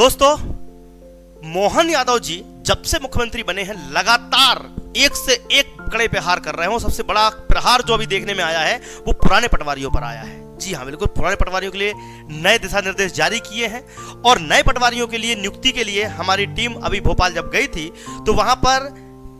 दोस्तों, मोहन यादव जी जब से मुख्यमंत्री बने हैं लगातार एक से एक कड़े प्रहार कर रहे हैं। सबसे बड़ा प्रहार जो अभी देखने में आया है वो पुराने पटवारियों पर आया है। जी हाँ, बिल्कुल, पुराने पटवारियों के लिए नए दिशा निर्देश जारी किए हैं और नए पटवारियों के लिए नियुक्ति के लिए हमारी टीम अभी भोपाल जब गई थी तो वहां पर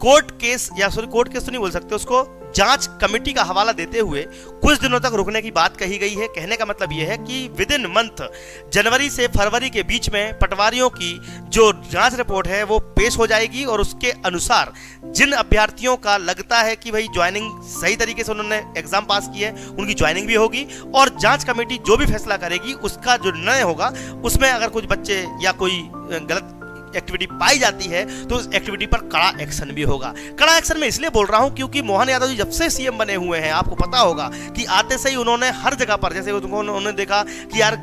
कोर्ट केस तो नहीं बोल सकते उसको, जांच कमेटी का हवाला देते हुए कुछ दिनों तक रुकने की बात कही गई है। कहने का मतलब यह है कि विद इन मंथ जनवरी से फरवरी के बीच में पटवारियों की जो जांच रिपोर्ट है वो पेश हो जाएगी और उसके अनुसार जिन अभ्यर्थियों का लगता है कि भाई ज्वाइनिंग सही तरीके से उन्होंने एग्जाम पास की है उनकी ज्वाइनिंग भी होगी और जांच कमेटी जो भी फैसला करेगी उसका जो निर्णय होगा उसमें अगर कुछ बच्चे या कोई गलत एक्टिविटी पाई जाती है तो उस एक्टिविटी पर कड़ा एक्शन भी होगा। कड़ा एक्शन में इसलिए बोल रहा हूं क्योंकि मोहन यादव जी जब से सीएम बने हुए हैं आपको पता होगा कि आते से ही उन्होंने हर जगह पर, जैसे उन्होंने देखा कि यार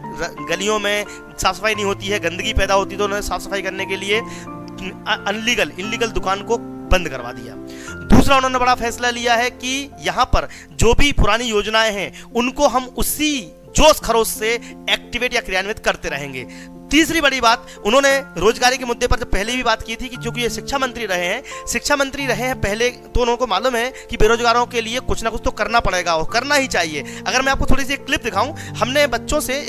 गलियों में साफ सफाई नहीं होती है, गंदगी पैदा होती है, तो उन्होंने साफ सफाई करने के लिए इनलीगल दुकान को बंद करवा दिया। दूसरा, उन्होंने बड़ा फैसला लिया है कि यहां पर जो भी पुरानी योजनाएं हैं उनको हम उसी जोश खरोश से एक्टिवेट या क्रियान्वित करते रहेंगे। तीसरी बड़ी बात, उन्होंने रोजगारी के मुद्दे पर जब पहले भी बात की थी कि चूंकि ये शिक्षा मंत्री रहे हैं पहले, तो उनको मालूम है कि बेरोजगारों के लिए कुछ ना कुछ तो करना पड़ेगा और करना ही चाहिए। अगर मैं आपको थोड़ी सी एक क्लिप दिखाऊं, हमने बच्चों से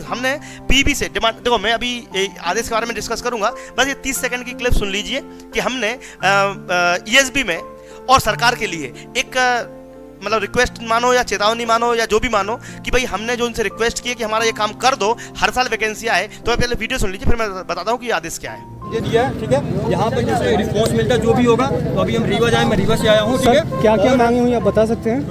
हमने पीबी से डिमांड, देखो मैं अभी आदेश के बारे में डिस्कस करूंगा, बस ये 30 सेकंड की क्लिप सुन लीजिए कि हमने ईएसबी में और सरकार के लिए एक मतलब रिक्वेस्ट मानो या चेतावनी मानो या जो भी मानो कि भाई हमने जो उनसे रिक्वेस्ट की है कि हमारा ये काम कर दो, हर साल वैकेंसी आए। तो पहले वीडियो सुन लीजिए फिर मैं बताता हूँ कि आदेश क्या है। ये दिया है, ठीक है। यहाँ पर जैसे रिस्पॉन्स मिलता है जो भी होगा, तो अभी हम रीवा जाए, मैं रीवा से आया हूँ, ठीक है। क्या क्या मांगे हुई आप बता सकते हैं?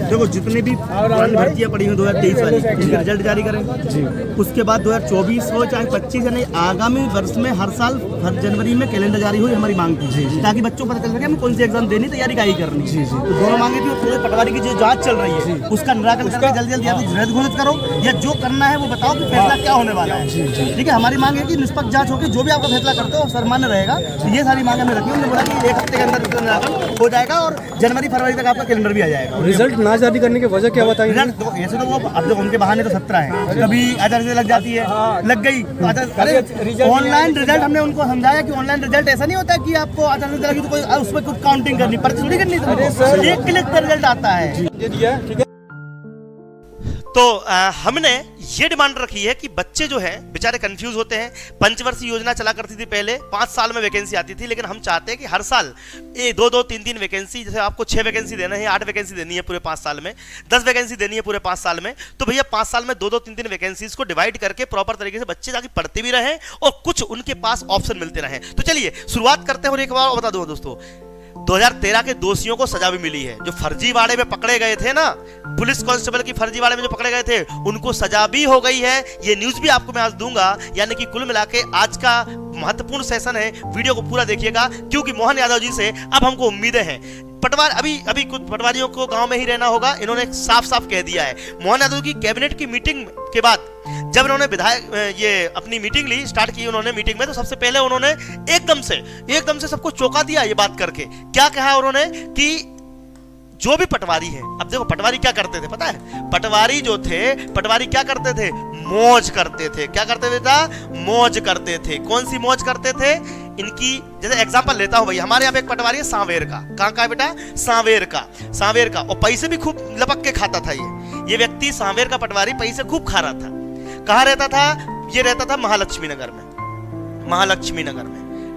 देखो, जितने भी भर्तियाँ पड़ी हुई 2023 वाली उसका रिजल्ट जारी करें जी। उसके बाद 2024 हो चाहे 25 या नहीं, आगामी वर्ष में हर साल हर जनवरी में कैलेंडर जारी हुई हमारी मांग थी, ताकि बच्चों को पता चल सके हमें कौन सी एग्जाम देनी, तैयारी का ही करनी। जी जी, तो दोनों मांगे थी। और पटवारी की जो जांच चल रही है उसका निराकरण करके जल्दी जल्दी या तो रद्द घोषित करो या जो करना है वो बताओ कि फैसला क्या होने वाला है। ठीक है, हमारी मांग है कि निष्पक्ष जांच होकर जो भी आपका फैसला करते हो सर्वमान्य रहेगा। तो ये सारी मांगे हमने रखी। उन्होंने बोला कि 1 हफ्ते के अंदर निराकरण हो जाएगा और जनवरी फरवरी तक आपका कैलेंडर भी आ जाएगा। रिजल्ट ना जारी करने की वजह क्या बताएंगे? ऐसे तो वो अब जब उनके बहाने तो 17 है, कभी आधार से लग जाती है, लग गई। ऑनलाइन रिजल्ट हमने उनको समझाया कि ऑनलाइन रिजल्ट ऐसा नहीं होता कि आपको आधार से लगी तो कोई उसमें कुछ काउंटिंग करनी, पर्ची थोड़ी करनी, एक क्लिक पर रिजल्ट आता है। ये दिया है, ठीक है। तो हमने ये डिमांड रखी है कि बच्चे जो है बेचारे कंफ्यूज होते हैं। पंचवर्षीय योजना चला करती थी पहले, 5 साल में वैकेंसी आती थी, लेकिन हम चाहते हैं कि हर साल 2-2, 3-3 वैकेंसी, जैसे आपको 6 वैकेंसी देना है, 8 वैकेंसी देनी है पूरे 5 साल में, 10 वैकेंसी देनी है पूरे 5 साल में, तो भैया 5 साल में 2-2, 3-3 वैकेंसीज को डिवाइड करके प्रॉपर तरीके से बच्चे जाके पढ़ते भी रहें और कुछ उनके पास ऑप्शन मिलते रहें। तो चलिए शुरुआत करते हैं। और एक बार बता दूं दोस्तों, 2013 के दोषियों को सजा भी मिली है। जो फर्जीवाड़े में पकड़े गए थे ना, पुलिस कांस्टेबल की फर्जीवाड़े में जो पकड़े गए थे उनको सजा भी हो गई है। ये न्यूज भी आपको मैं आज दूंगा। यानी कि कुल मिला के आज का महत्वपूर्ण सेशन है, वीडियो को पूरा देखिएगा क्योंकि मोहन यादव जी से अब हमको उम्मीदें हैं। अभी कुछ पटवारियों को गांव में ही रहना होगा, इन्होंने साफ साफ कह दिया है। मोहन यादव की कैबिनेट की मीटिंग के बाद जब इन्होंने विधायक ये अपनी मीटिंग ली, स्टार्ट की उन्होंने मीटिंग में, तो सबसे पहले उन्होंने एकदम से सबको चौंका दिया ये बात करके। क्या कहा उन्होंने कि जो भी पटवारी है, अब देखो पटवारी क्या करते थे पता है? पटवारी क्या करते थे? मौज करते थे। क्या करते थे बेटा? मौज करते थे। कौन सी मौज करते थे? इनकी जैसे एग्जांपल लेता हूं भाई, हमारे यहाँ पे एक पटवारी है सांवेर का। कहां का है बेटा? सांवेर का। और पैसे भी खूब लपक के खाता था ये व्यक्ति। सांवेर का पटवारी पैसे खूब खा रहा था। कहां रहता था? ये रहता था महालक्ष्मी नगर में।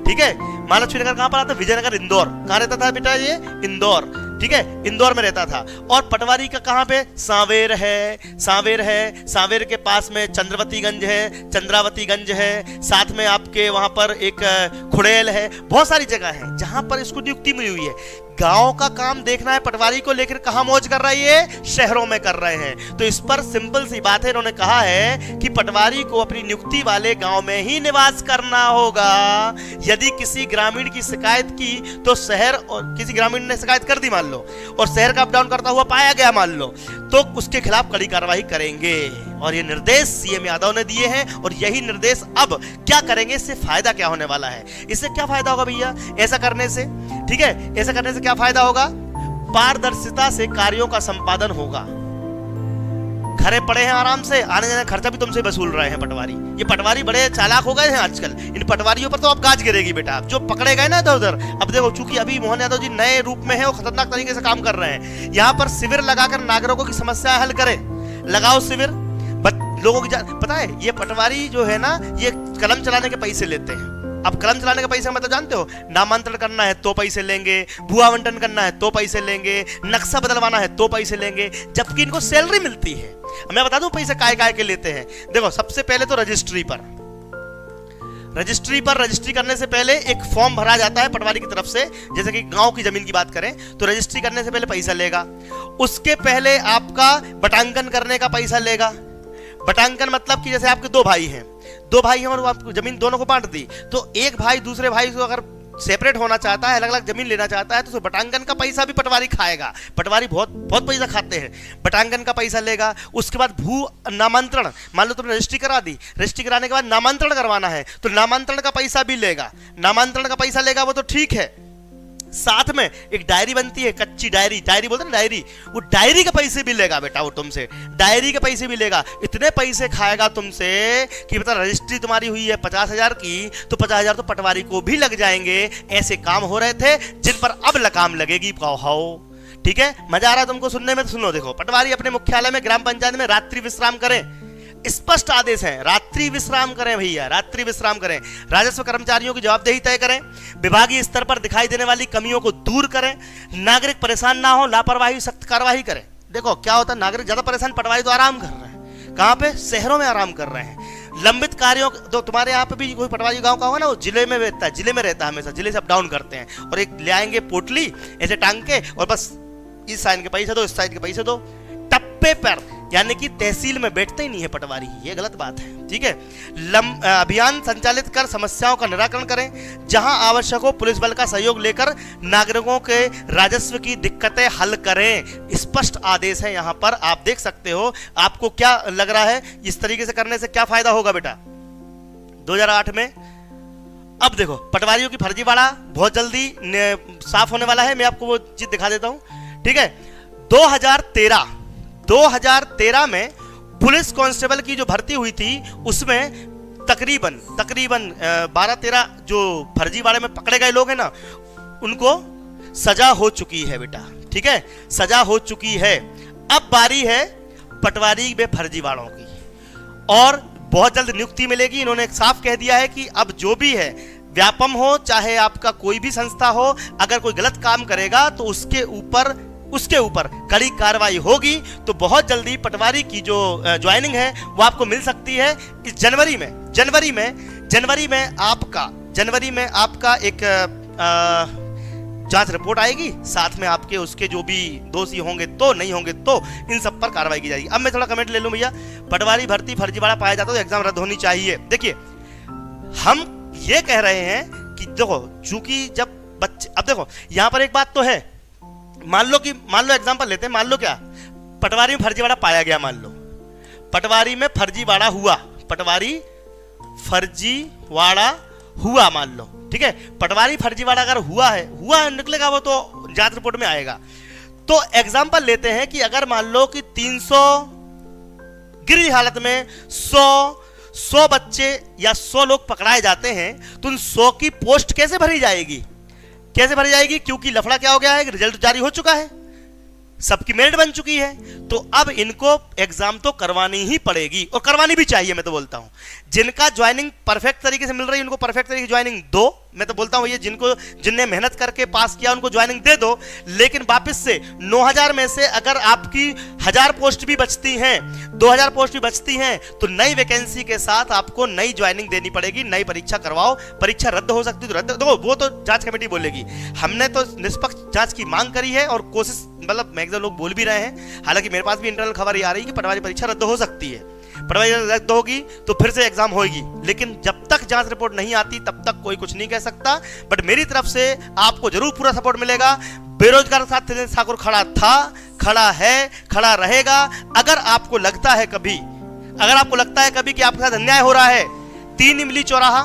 ठीक है, महालक्ष्मी नगर कहां पर आता? विजयनगर, इंदौर। कहां रहता था बेटा? ये इंदौर। ठीक है, इंदौर में रहता था। और पटवारी का कहां पे? सांवेर है। सांवेर के पास में चंद्रावतीगंज है, साथ में आपके वहां पर एक खुड़ैल है। बहुत सारी जगह है जहां पर इसको नियुक्ति मिली हुई है। गांव का काम देखना है पटवारी को, लेकर कहां मौज कर रही है? शहरों में कर रहे हैं। तो इस पर सिंपल सी बात है, इन्होंने कहा है कि पटवारी को अपनी नियुक्ति वाले गांव में ही निवास करना होगा। यदि किसी ग्रामीण की शिकायत की तो शहर, और किसी ग्रामीण ने शिकायत कर दी मान लो, और शहर का अप डाउन करता हुआ पाया गया मान लो, तो उसके खिलाफ कड़ी कार्रवाई करेंगे। और ये निर्देश सीएम यादव ने दिए हैं और यही निर्देश अब क्या करेंगे, इससे फायदा क्या होने वाला है? इससे क्या फायदा होगा भैया ऐसा करने से? ठीक है, ऐसा करने से क्या फायदा होगा? पारदर्शिता से कार्यों का संपादन होगा। घरे पड़े हैं आराम से, आने जाने खर्चा भी तुमसे वसूल रहे हैं पटवारी। ये पटवारी बड़े चालाक हो गए हैं आजकल। इन पटवारियों पर तो अब गाज गिरेगी बेटा, जो पकड़े गए ना इधर उधर। अब देखो, चूंकि अभी मोहन यादव जी नए रूप में है और खतरनाक तरीके से काम कर रहे हैं। यहाँ पर शिविर लगाकर नागरिकों की समस्या हल करें, लगाओ शिविर। लोगों की पता है, ये पटवारी जो है ना, ये कलम चलाने के पैसे लेते हैं। अब कलम चलाने का पैसा मतलब जानते हो, नामांतरण करना है तो पैसे लेंगे, भूआ आवंटन करना है तो पैसे लेंगे, नक्शा बदलवाना है तो पैसे लेंगे, जबकि इनको सैलरी मिलती है। मैं बता दूं पैसे काय के लेते हैं। देखो, सबसे पहले तो रजिस्ट्री पर रजिस्ट्री करने से पहले एक फॉर्म भरा जाता है पटवारी की तरफ से। जैसे कि गांव की जमीन की बात करें तो रजिस्ट्री करने से पहले पैसा लेगा। उसके पहले आपका बटांकन करने का पैसा लेगा। बटांकन मतलब कि जैसे आपके दो भाई हैं और वो आपको जमीन दोनों को बांट दी, तो एक भाई दूसरे भाई को अगर सेपरेट होना चाहता है, अलग अलग जमीन लेना चाहता है, तो बटांकन का पैसा भी पटवारी खाएगा। पटवारी बहुत पैसा खाते हैं, बटांकन का पैसा लेगा। उसके बाद भू नामांतरण, मान लो तुमने रजिस्ट्री करा दी, रजिस्ट्री कराने के बाद नामांतरण करवाना है तो नामांतरण का पैसा भी लेगा। नामांतरण का पैसा लेगा वो तो ठीक है, साथ में एक डायरी बनती है, कच्ची डायरी बोलते हैं ना, डायरी, वो डायरी के पैसे भी लेगा बेटा, वो तुमसे डायरी के पैसे भी लेगा। इतने पैसे खाएगा तुमसे कि बता, रजिस्ट्री तुम्हारी हुई है 50,000 की, तो 50,000 तो पटवारी को भी लग जाएंगे। ऐसे काम हो रहे थे जिन पर अब लगाम लगेगी। ठीक है, मजा आ रहा है तुमको सुनने में? तो सुनो, देखो, पटवारी अपने मुख्यालय में ग्राम पंचायत में रात्रि विश्राम करें, स्पष्ट आदेश है, रात्रि विश्राम करें भैया, रात्रि विश्राम करें। राजस्व कर्मचारियों की जवाबदेही तय करें, विभागीय स्तर पर दिखाई देने वाली कमियों को दूर करें, नागरिक परेशान ना हो, लापरवाही सख्त कार्रवाई करें। देखो क्या होता है, नागरिक ज्यादा परेशान, पटवारी तो आराम कर रहे हैं। कहां पे? शहरों में आराम कर रहे हैं। लंबित कार्यों, तो तुम्हारे यहाँ पे भी कोई पटवारी गांव का होगा ना, वो जिले में रहता है, जिले में रहता है हमेशा, जिले से अप डाउन करते हैं, और एक ले आएंगे पोटली ऐसे टांग के, और बस इस साइड के पैसे दो, इस साइड के पैसे दो, टप्पे पर, यानी कि तहसील में बैठते ही नहीं है पटवारी। ये गलत बात है। ठीक है, अभियान संचालित कर समस्याओं का निराकरण करें, जहां आवश्यक हो पुलिस बल का सहयोग लेकर नागरिकों के राजस्व की दिक्कतें हल करें। स्पष्ट आदेश है यहाँ पर, आप देख सकते हो। आपको क्या लग रहा है इस तरीके से करने से क्या फायदा होगा बेटा 2008 में? अब देखो, पटवारियों की फर्जीवाड़ा बहुत जल्दी साफ होने वाला है। मैं आपको वो चीज दिखा देता हूं। ठीक है, 2013 में पुलिस कांस्टेबल की जो भर्ती हुई थी, उसमें तकरीबन 12-13 जो फर्जीवाड़े में पकड़े गए लोग हैं ना, उनको सजा हो चुकी है बेटा। ठीक है, सजा हो चुकी है। अब बारी है पटवारी में फर्जीवाड़ों की, और बहुत जल्द नियुक्ति मिलेगी। इन्होंने साफ कह दिया है कि अब जो भी है, व्यापम हो चाहे आपका कोई भी संस्था हो, अगर कोई गलत काम करेगा तो उसके ऊपर कड़ी कार्रवाई होगी। तो बहुत जल्दी पटवारी की जो ज्वाइनिंग है वो आपको मिल सकती है इस जनवरी में आपका एक जांच रिपोर्ट आएगी, साथ में आपके उसके जो भी दोषी होंगे तो, नहीं होंगे तो, इन सब पर कार्रवाई की जाएगी। अब मैं थोड़ा कमेंट ले लूं भैया, पटवारी भर्ती फर्जीवाड़ा पाया जाता है तो एग्जाम रद्द होनी चाहिए। देखिए, हम ये कह रहे हैं कि देखो, चूंकि जब बच्चे, अब देखो यहां पर एक बात तो है, मान लो एग्जांपल लेते हैं, मान लो क्या पटवारी में फर्जीवाड़ा पाया गया, मान लो पटवारी में फर्जीवाड़ा हुआ, मान लो, ठीक है, पटवारी फर्जीवाड़ा अगर हुआ निकलेगा, वो तो जांच रिपोर्ट में आएगा। तो एग्जांपल लेते हैं कि अगर मान लो कि 300 गिरी हालत में 100 बच्चे या 100 लोग पकड़ाए जाते हैं, तो उन 100 की पोस्ट कैसे भरी जाएगी? क्योंकि लफड़ा क्या हो गया है, रिजल्ट जारी हो चुका है, सबकी मेरिट बन चुकी है। तो अब इनको एग्जाम तो करवानी ही पड़ेगी, और करवानी भी चाहिए। मैं तो बोलता हूं, जिनका ज्वाइनिंग परफेक्ट तरीके से मिल रही है उनको परफेक्ट तरीके से ज्वाइनिंग दो। मैं तो बोलता हूं ये जिनने मेहनत करके पास किया उनको ज्वाइनिंग दे दो। लेकिन वापस से 9000 में से अगर आपकी 1000 पोस्ट भी बचती हैं, 2000 पोस्ट भी बचती हैं, तो नई वैकेंसी के साथ आपको नई ज्वाइनिंग देनी पड़ेगी, नई परीक्षा करवाओ। परीक्षा रद्द हो सकती तो रद्द दो, वो तो जांच कमेटी बोलेगी। हमने तो निष्पक्ष जांच की मांग करी है, और कोशिश, मतलब मैक्सिमम लोग बोल भी रहे हैं। हालांकि मेरे पास भी इंटरनल खबर आ रही है कि पटवारी परीक्षा रद्द हो सकती है। पटवारी रद्द होगी तो फिर से एग्जाम होगी, लेकिन जब तक जांच रिपोर्ट नहीं आती तब तक कोई कुछ नहीं कह सकता। बट मेरी तरफ से आपको जरूर पूरा सपोर्ट मिलेगा। बेरोजगार साथ ठाकुर खड़ा था, खड़ा है, खड़ा रहेगा। अगर आपको लगता है कभी कि आपके साथ अन्याय हो रहा है, 3 इमली चौराहा,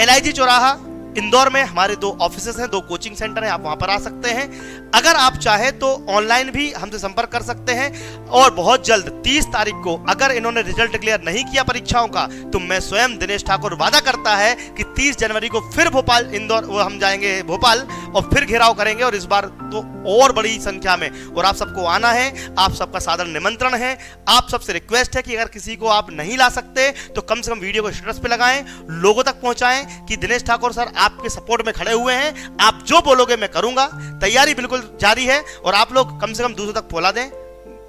LIG चौराहा, इंदौर में हमारे 2 ऑफिसेस हैं, 2 कोचिंग सेंटर हैं, आप वहां पर आ सकते हैं। अगर आप चाहे तो ऑनलाइन भी हमसे संपर्क कर सकते हैं। और बहुत जल्द 30 तारीख को अगर इन्होंने रिजल्ट डिक्लेयर नहीं किया परीक्षाओं का, तो मैं स्वयं दिनेश ठाकुर वादा करता है कि 30 जनवरी को फिर भोपाल, इंदौर वो हम जाएंगे भोपाल और फिर घेराव करेंगे, और इस बार तो और बड़ी संख्या में। और आप सबको आना है, आप सबका सादर निमंत्रण है। आप सबसे रिक्वेस्ट है कि अगर किसी को आप नहीं ला सकते तो कम से कम वीडियो को स्टेटस पे लगाएं, लोगों तक पहुंचाएं कि दिनेश ठाकुर सर आपके सपोर्ट में खड़े हुए हैं, आप जो बोलोगे मैं करूंगा। तैयारी बिल्कुल जारी है, और आप लोग कम से कम दूसरों तक फैला दें,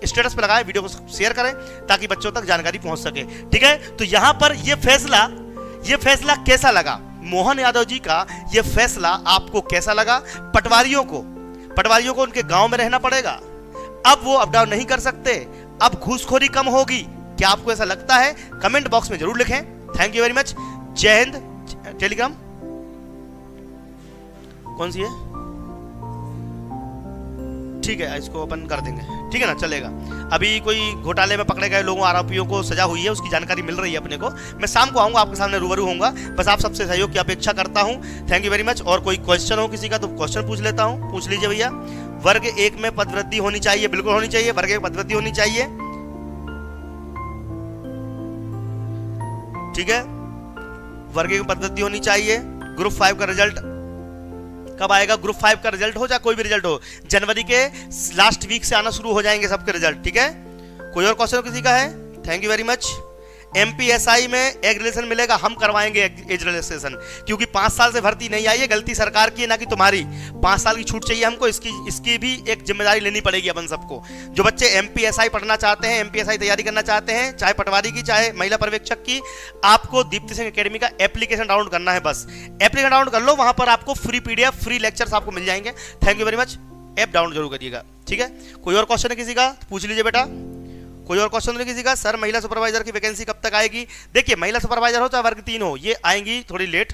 स्टेटस पे लगाएं, वीडियो को शेयर करें ताकि बच्चों तक जानकारी पहुंच सके। ठीक है, तो यहां पर ये फैसला कैसा लगा, मोहन यादव जी का ये फैसला आपको कैसा लगा? पटवारियों को उनके गांव में रहना पड़ेगा, अब वो अप डाउन नहीं कर सकते, अब घूसखोरी कम होगी। क्या आपको ऐसा लगता है? कमेंट बॉक्स में जरूर लिखें। Thank you very much. जय हिंद। टेलीग्राम कौन सी है? ठीक है, इसको ओपन कर देंगे, ठीक है ना, चलेगा। अभी कोई घोटाले में पकड़े गए लोगों, आरोपियों को सजा हुई है, उसकी जानकारी मिल रही है अपने को। मैं शाम को आऊंगा, आपके सामने रूबरू होऊंगा। बस आप सबसे सहयोग की अपेक्षा करता हूं। Thank you very much. और कोई क्वेश्चन हो किसी का तो क्वेश्चन पूछ लेता हूं, पूछ लीजिए भैया। वर्ग 1 में पदवृद्धि होनी चाहिए, बिल्कुल होनी चाहिए, वर्ग 1 में पदवृद्धि होनी चाहिए। ठीक है, वर्ग 1 में पदवृद्धि होनी चाहिए। ग्रुप 5 का रिजल्ट कब आएगा? ग्रुप 5 का रिजल्ट हो, चाहे कोई भी रिजल्ट हो, जनवरी के लास्ट वीक से आना शुरू हो जाएंगे सबके रिजल्ट। ठीक है, कोई और क्वेश्चन किसी का है? Thank you very much. MPSI में एग रिलेशन मिलेगा, हम करवाएंगे एज रिलेशन, क्योंकि 5 साल से भर्ती नहीं आई है, गलती सरकार की है ना कि तुम्हारी। 5 साल की छूट चाहिए हमको, इसकी भी एक जिम्मेदारी लेनी पड़ेगी अपन सबको। जो बच्चे एमपीएसआई पढ़ना चाहते हैं, एमपीएसआई तैयारी करना चाहते हैं, चाहे पटवारी की चाहे महिला पर्यवेक्षक की, आपको दीप्ति सिंह एकेडमी का एप्लीकेशन डाउनलोड करना है। बस एप्लीकेशन डाउनलोड कर लो, वहां पर आपको फ्री पीडीएफ, फ्री लेक्चर्स आपको मिल जाएंगे। Thank you very much. App download जरूर करिएगा। ठीक है, कोई और क्वेश्चन है किसी का? पूछ लीजिए बेटा। कोई और क्वेश्चन नहीं किसी का? सर महिला सुपरवाइजर की वैकेंसी कब तक आएगी? देखिए, महिला सुपरवाइजर हो चाहे वर्ग 3 हो, ये आएंगी थोड़ी लेट।